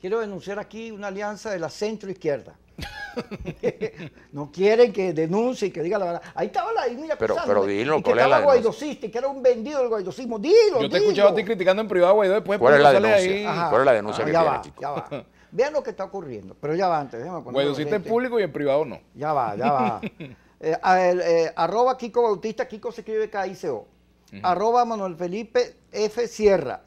quiero denunciar aquí una alianza de la centro-izquierda. No quieren que denuncie y que diga la verdad. Ahí estaba la mira, pero dilo, y que ¿cuál es estaba la denuncia? guaidocista y que era un vendido del guaidosismo. Dilo, Yo te he escuchado a ti criticando en privado a Guaidó, después ¿Cuál es la sale denuncia? ahí. Ajá. ¿Cuál es la denuncia que ya tiene, va, chico? ya va. Vean lo que está ocurriendo. Pero ya va antes, déjame poner. Guaidocista en público y en privado no. Ya va, ya va. Arroba Kiko Bautista, Kiko se escribe KICO. Arroba Manuel Felipe F. Sierra.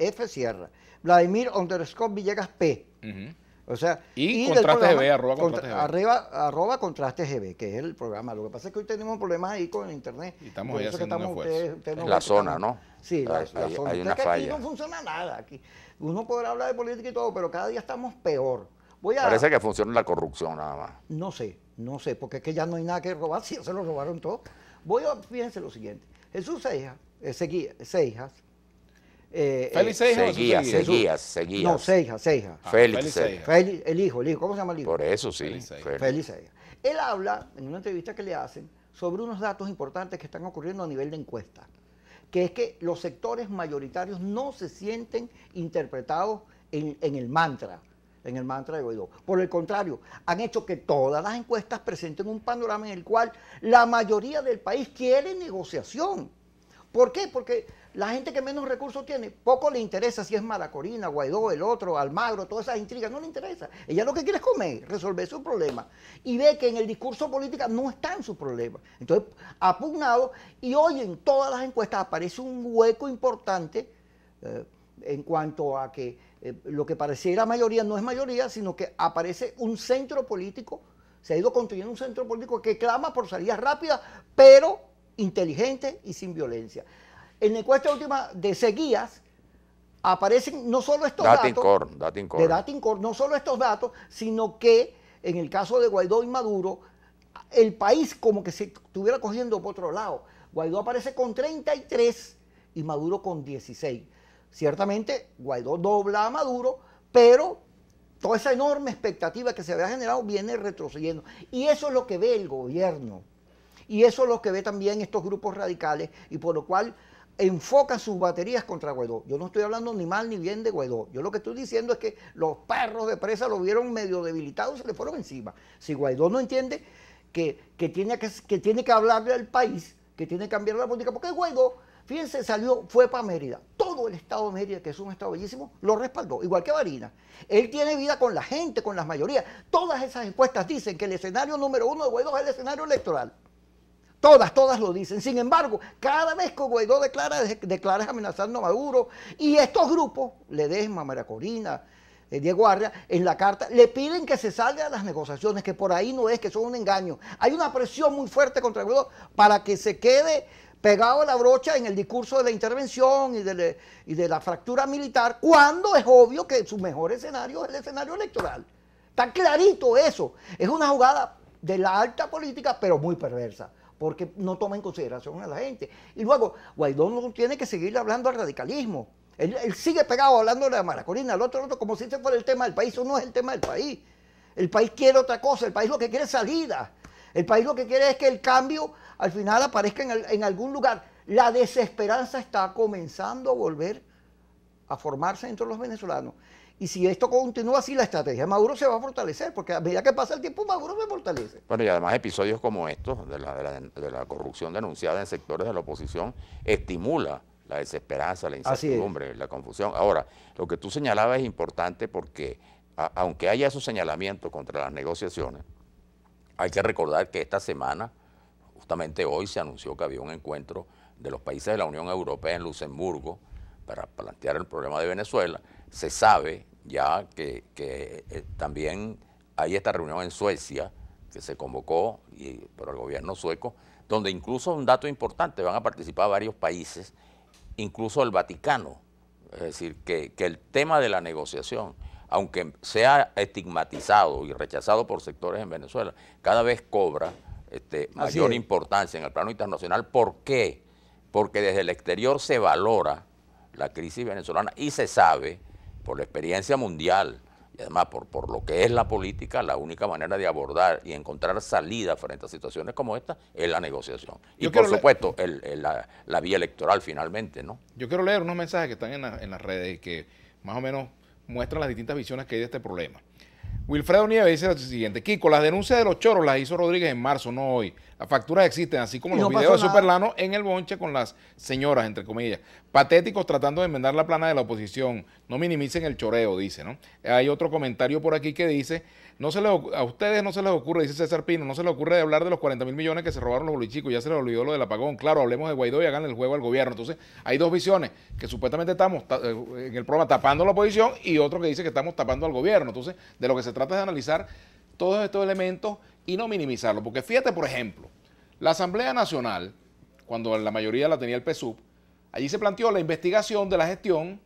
Vladimir _ Villegas P. Ujú. O sea, Y del Contraste programa, GB, arroba Contraste GB. arroba Contraste GB, que es el programa. Lo que pasa es que hoy tenemos problemas ahí con el internet. Y estamos por ahí eso que haciendo un esfuerzo. ustedes no La ven que zona, estamos- ¿no? Sí, la Hay zona. una Es que falla. aquí no funciona nada. Aquí uno podrá hablar de política y todo, pero cada día estamos peor. Parece que funciona la corrupción nada más. No sé, porque es que ya no hay nada que robar, si ya se lo robaron todo. Fíjense lo siguiente. Jesús Seijas, Félix Seijas o Jesús Seguías. No, Seijas. Félix Seijas. Félix, el hijo, ¿cómo se llama el hijo? Por eso sí. Félix Seijas. Félix Seijas. Él habla en una entrevista que le hacen sobre unos datos importantes que están ocurriendo a nivel de encuesta, que es que los sectores mayoritarios no se sienten interpretados en el mantra de Guaidó. Por el contrario, han hecho que todas las encuestas presenten un panorama en el cual la mayoría del país quiere negociación. ¿Por qué? Porque la gente que menos recursos tiene, poco le interesa si es Mara Corina, Guaidó, el otro, Almagro, todas esas intrigas, no le interesa. Ella lo que quiere es comer, resolver sus problemas. Y ve que en el discurso político no están sus problemas. Entonces, ha pugnado, y hoy en todas las encuestas aparece un hueco importante en cuanto a que lo que pareciera mayoría no es mayoría, sino que aparece un centro político, se ha ido construyendo un centro político que clama por salidas rápidas, pero inteligente y sin violencia. En la encuesta última de Seguías aparecen no solo estos datos de Datincorp, no solo estos datos, sino que en el caso de Guaidó y Maduro, el país como que se estuviera cogiendo por otro lado. Guaidó aparece con 33 y Maduro con 16. Ciertamente Guaidó dobla a Maduro, pero toda esa enorme expectativa que se había generado viene retrocediendo. Y eso es lo que ve el gobierno. Y eso es lo que ve también estos grupos radicales y por lo cual enfocan sus baterías contra Guaidó. Yo no estoy hablando ni mal ni bien de Guaidó. Yo lo que estoy diciendo es que los perros de presa lo vieron medio debilitado y se le fueron encima. Si Guaidó no entiende que tiene que hablarle al país, que tiene que cambiar la política, porque Guaidó, fíjense, fue para Mérida. Todo el estado de Mérida, que es un estado bellísimo, lo respaldó, igual que Barinas. Él tiene vida con la gente, con las mayorías. Todas esas encuestas dicen que el escenario número uno de Guaidó es el escenario electoral. Todas lo dicen. Sin embargo, cada vez que Guaidó declara amenazando a Maduro, y estos grupos, Ledesma, Mara Corina, Diego Arria, en la carta, le piden que se salga de las negociaciones, que por ahí no es, que son un engaño. Hay una presión muy fuerte contra Guaidó para que se quede pegado a la brocha en el discurso de la intervención y de la fractura militar, cuando es obvio que su mejor escenario es el escenario electoral. Está clarito eso. Es una jugada de la alta política, pero muy perversa, porque no toma en consideración a la gente. Y luego, Guaidó no tiene que seguir hablando al radicalismo. Él sigue pegado hablando de la Mara Corina, al otro, como si ese fuera el tema del país. Eso no es el tema del país. El país quiere otra cosa, el país lo que quiere es salida. El país lo que quiere es que el cambio al final aparezca en algún lugar. La desesperanza está comenzando a volver a formarse entre los venezolanos. Y si esto continúa así, la estrategia de Maduro se va a fortalecer, porque a medida que pasa el tiempo, Maduro se fortalece. Bueno, y además episodios como estos, de la corrupción denunciada en sectores de la oposición, estimula la desesperanza, la incertidumbre, la confusión. Ahora, lo que tú señalabas es importante porque, aunque haya esos señalamientos contra las negociaciones, hay que recordar que esta semana, justamente hoy, se anunció que había un encuentro de los países de la Unión Europea en Luxemburgo para plantear el problema de Venezuela. Se sabe ya que también hay esta reunión en Suecia que se convocó por el gobierno sueco, donde incluso un dato importante, van a participar varios países, incluso el Vaticano. Es decir, que el tema de la negociación, aunque sea estigmatizado y rechazado por sectores en Venezuela, cada vez cobra mayor importancia en el plano internacional. ¿Por qué? Porque desde el exterior se valora la crisis venezolana y se sabe, por la experiencia mundial y además por lo que es la política, la única manera de abordar y encontrar salida frente a situaciones como esta es la negociación. Y por supuesto, la vía electoral finalmente, ¿no? Yo quiero leer unos mensajes que están en las redes y que más o menos muestran las distintas visiones que hay de este problema. Wilfredo Nieves dice lo siguiente: Kiko, las denuncias de los choros las hizo Rodríguez en marzo, no hoy. Las facturas existen, así como los videos de Superlano en el bonche con las señoras, entre comillas. Patéticos tratando de enmendar la plana de la oposición. No minimicen el choreo, dice, ¿no? Hay otro comentario por aquí que dice: a ustedes no se les ocurre, dice César Pino, no se les ocurre de hablar de los 40.000 millones que se robaron los bolichicos, ya se les olvidó lo del apagón. Claro, hablemos de Guaidó y hagan el juego al gobierno. Entonces, hay dos visiones, que supuestamente estamos en el programa tapando a la oposición y otro que dice que estamos tapando al gobierno. Entonces, de lo que se trata es de analizar todos estos elementos y no minimizarlos. Porque fíjate, por ejemplo, la Asamblea Nacional, cuando la mayoría la tenía el PSUV, allí se planteó la investigación de la gestión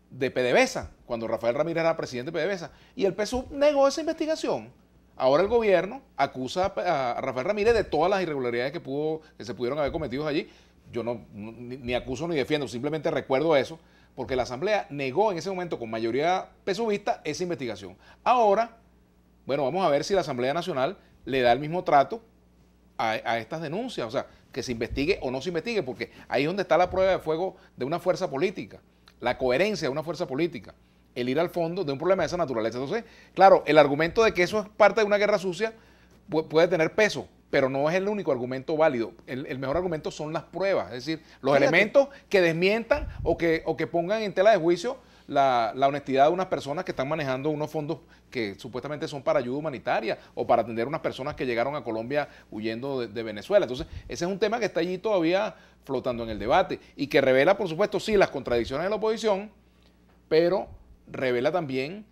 de PDVSA, cuando Rafael Ramírez era presidente de PDVSA, y el PSUV negó esa investigación. Ahora el gobierno acusa a Rafael Ramírez de todas las irregularidades que se pudieron haber cometido allí. Yo ni acuso ni defiendo, simplemente recuerdo eso, porque la Asamblea negó en ese momento con mayoría PSUVista esa investigación. Ahora, bueno, vamos a ver si la Asamblea Nacional le da el mismo trato a estas denuncias, o sea, que se investigue o no se investigue, porque ahí es donde está la prueba de fuego de una fuerza política, la coherencia de una fuerza política, el ir al fondo de un problema de esa naturaleza. Entonces, claro, el argumento de que eso es parte de una guerra sucia puede tener peso, pero no es el único argumento válido. El mejor argumento son las pruebas, es decir, los elementos que desmientan o que pongan en tela de juicio la honestidad de unas personas que están manejando unos fondos que supuestamente son para ayuda humanitaria o para atender a unas personas que llegaron a Colombia huyendo de Venezuela. Entonces, ese es un tema que está allí todavía flotando en el debate y que revela, por supuesto, sí, las contradicciones de la oposición, pero revela también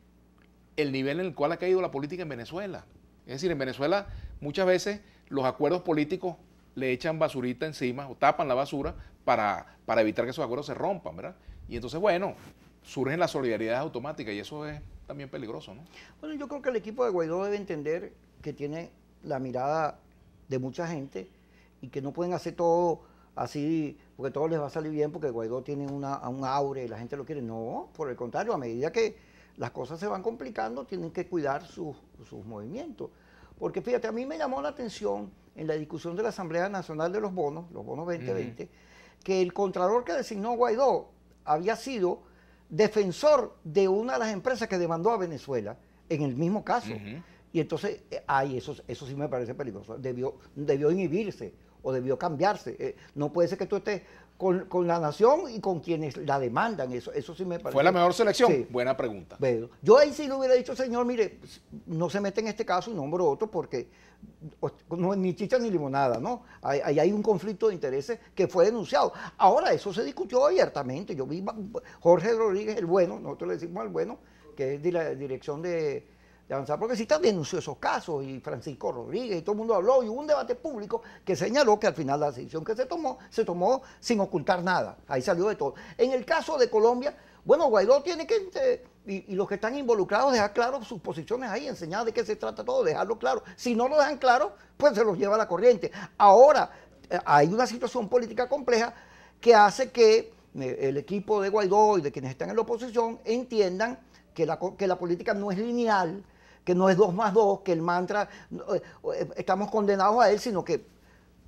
el nivel en el cual ha caído la política en Venezuela. Es decir, en Venezuela muchas veces los acuerdos políticos le echan basurita encima o tapan la basura para evitar que esos acuerdos se rompan, ¿verdad? Y entonces, bueno, surgen las solidaridades automáticas y eso es también peligroso, ¿no? Bueno, yo creo que el equipo de Guaidó debe entender que tiene la mirada de mucha gente y que no pueden hacer todo así porque todo les va a salir bien porque Guaidó tiene un aure y la gente lo quiere. No, por el contrario, a medida que las cosas se van complicando, tienen que cuidar sus movimientos. Porque fíjate, a mí me llamó la atención en la discusión de la Asamblea Nacional de los bonos 2020, que el contralor que designó Guaidó había sido defensor de una de las empresas que demandó a Venezuela en el mismo caso. Y entonces, eso sí me parece peligroso. Debió inhibirse o debió cambiarse. No puede ser que tú estés con la nación y con quienes la demandan. Eso sí me parece. ¿Fue la mejor selección? Sí. Buena pregunta. Pero yo ahí sí le hubiera dicho, señor, mire, no se mete en este caso y nombro otro porque no es ni chicha ni limonada, ¿no? Ahí hay un conflicto de intereses que fue denunciado. Ahora, eso se discutió abiertamente. Yo vi Jorge Rodríguez, el bueno, nosotros le decimos el bueno, que es de la dirección de Avanzar Progresista, denunció esos casos y Francisco Rodríguez y todo el mundo habló y hubo un debate público que señaló que al final la decisión que se tomó sin ocultar nada. Ahí salió de todo. En el caso de Colombia, bueno, Guaidó tiene que, y los que están involucrados, dejar claro sus posiciones ahí, enseñar de qué se trata todo, dejarlo claro. Si no lo dejan claro, pues se los lleva a la corriente. Ahora, hay una situación política compleja que hace que el equipo de Guaidó y de quienes están en la oposición entiendan que la política no es lineal, que no es 2 más 2, que el mantra, estamos condenados a él, sino que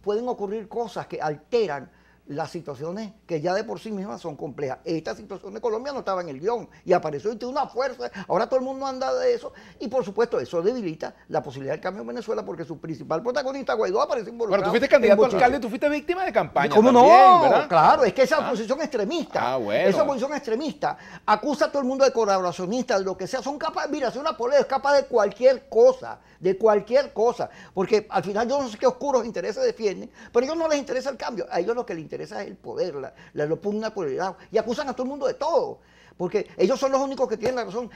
pueden ocurrir cosas que alteran las situaciones que ya de por sí mismas son complejas. Esta situación de Colombia no estaba en el guión y apareció y tiene una fuerza, ahora todo el mundo anda de eso y por supuesto eso debilita la posibilidad del cambio en Venezuela porque su principal protagonista, Guaidó, aparece involucrado. Bueno, tú fuiste candidato a alcalde, tú fuiste víctima de campaña. ¿Cómo también, no? ¿verdad? Claro, es que esa oposición extremista, bueno. esa oposición extremista acusa a todo el mundo de colaboracionista, de lo que sea, son capaces, mira, si una política es capaz de cualquier cosa, porque al final yo no sé qué oscuros intereses defienden, pero a ellos no les interesa el cambio, a ellos lo que les interesa es el poder, la pugna por el lado, y acusan a todo el mundo de todo, porque ellos son los únicos que tienen la razón,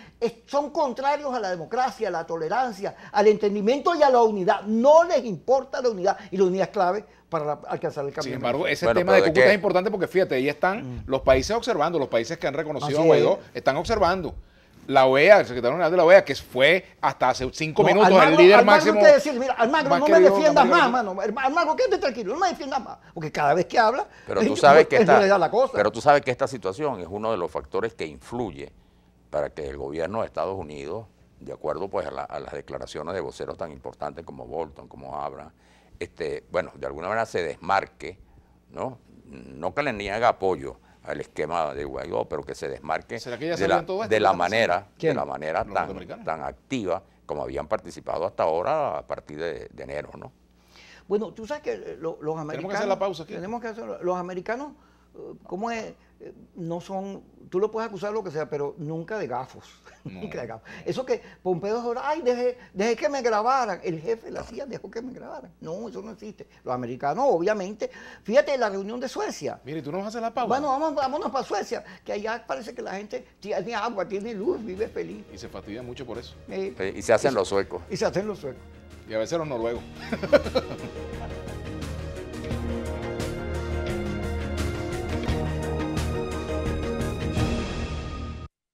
son contrarios a la democracia, a la tolerancia, al entendimiento y a la unidad, no les importa la unidad, y la unidad es clave para alcanzar el cambio. Sin embargo, ese tema de Cúcuta es importante porque fíjate, ahí están los países observando, los países que han reconocido a Guaidó están observando. La OEA, el secretario general de la OEA, que fue hasta hace 5 minutos el líder máximo. Que decir, mira, Almagro, no me defiendas más, mano. Almagro, quédate tranquilo, no me defiendas más. Porque cada vez que habla, pero tú sabes que esta situación es uno de los factores que influye para que el gobierno de Estados Unidos, de acuerdo pues a las declaraciones de voceros tan importantes como Bolton, como Abraham, bueno, de alguna manera se desmarque, ¿no? No que le niegue apoyo, al esquema de Guaidó, pero que se desmarque de la manera tan activa como habían participado hasta ahora a partir de enero, ¿no? Bueno, tú sabes que los americanos... Tenemos que hacer la pausa aquí. Tenemos que hacerlo. Los americanos, ¿cómo es? No son... Tú lo puedes acusar de lo que sea, pero nunca de gafos. No. Nunca de gafos. Eso que Pompeo ahora, ay, dejé que me grabaran. El jefe de la CIA dejó que me grabaran. No, eso no existe. Los americanos, obviamente... Fíjate, la reunión de Suecia. Mire, ¿tú no vas a hacer la pausa? Bueno, vámonos para Suecia, que allá parece que la gente tiene agua, tiene luz, vive feliz. Y se fastidia mucho por eso. Y se hacen los suecos. Y se hacen los suecos. Y a veces los noruegos.